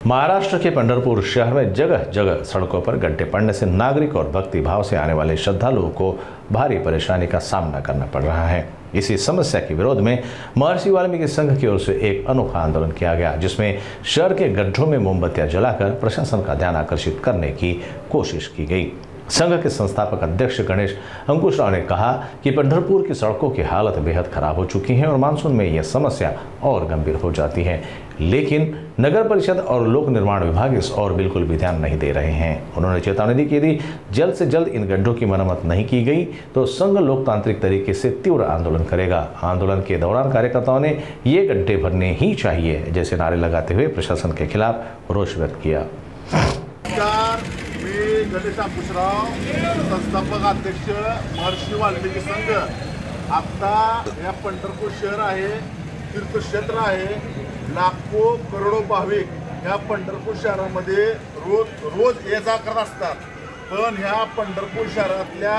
महाराष्ट्र के पंढरपुर शहर में जगह जगह सड़कों पर गड्ढे पड़ने से नागरिक और भक्ति भाव से आने वाले श्रद्धालुओं को भारी परेशानी का सामना करना पड़ रहा है। इसी समस्या के विरोध में महर्षि वाल्मीकि संघ की ओर से एक अनोखा आंदोलन किया गया, जिसमें शहर के गड्ढों में मोमबत्तियां जलाकर प्रशासन का ध्यान आकर्षित करने की कोशिश की गई। संघ के संस्थापक अध्यक्ष गणेश अंकुश राव ने कहा कि पंढरपुर की सड़कों की हालत बेहद खराब हो चुकी है और मानसून में यह समस्या और गंभीर हो जाती है, लेकिन नगर परिषद और लोक निर्माण विभाग इस और बिल्कुल भी ध्यान नहीं दे रहे हैं। उन्होंने चेतावनी दी कि यदि जल्द से जल्द इन गड्ढों की मरम्मत नहीं की गई तो संघ लोकतांत्रिक तरीके से तीव्र आंदोलन करेगा। आंदोलन के दौरान कार्यकर्ताओं ने ये गड्ढे भरने ही चाहिए जैसे नारे लगाते हुए प्रशासन के खिलाफ रोष व्यक्त किया। मी गणेश अंकुशराव, संस्थापक अध्यक्ष महर्षि वाल्मीकि संघ। आता या पंढरपूर शहर आहे, तीर्थक्षेत्र आहे, लाखो करोडो भाविक ह्या पंढरपूर शहरामध्ये रोज ये जा करत असतात। पण ह्या पंढरपूर शहरातल्या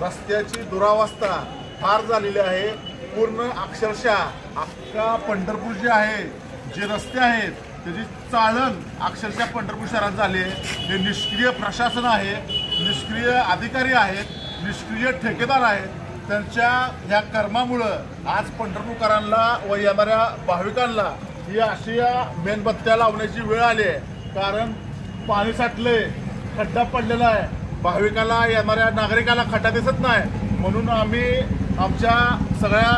रस्त्याची दुरावस्था फार झालेली आहे। पूर्ण अक्षरशः अख्खा पंढरपूर जे आहे, जे रस्ते आहेत त्याची चाळण अक्षरशः पंढरपूर शहरात झाली आहे। हे निष्क्रिय प्रशासन आहे, निष्क्रिय अधिकारी आहेत, निष्क्रिय ठेकेदार आहेत। त्यांच्या ह्या कर्मामुळं आज पंढरपूरकरांना व येणाऱ्या भाविकांना ही अशी मेणबत्त्या लावण्याची वेळ आली आहे। कारण पाणी साठले, खड्डा पडलेला आहे, भाविकाला येणाऱ्या नागरिकाला खड्डा दिसत नाही। म्हणून आम्ही आमच्या सगळ्या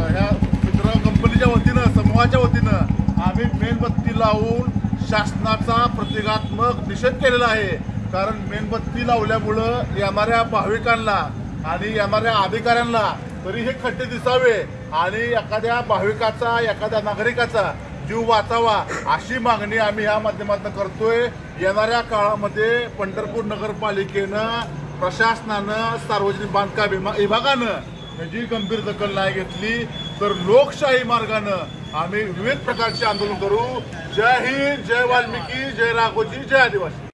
ह्या मित्र कंपनीच्या वतीनं, समूहाच्या वतीनं आम्ही मेणबत्ती लावून शासनाचा प्रतिकात्मक निषेध केलेला आहे। कारण मेणबत्ती लावल्यामुळं येणाऱ्या भाविकांना आणि येणाऱ्या अधिकाऱ्यांना तरी हे खड्डे दिसावे आणि एखाद्या भाविकाचा, एखाद्या नागरिकाचा जीव वाचावा अशी मागणी आम्ही ह्या माध्यमातून करतोय। येणाऱ्या काळामध्ये पंढरपूर नगरपालिकेनं, प्रशासनानं, सार्वजनिक बांधकाम विभागानं याची गंभीर दखल नाही घेतली तर लोकशाही मार्गानं आम्ही विविध प्रकारचे आंदोलन करू। जय हिंद, जय वाल्मीकि, जय राघोजी, जय आदिवासी।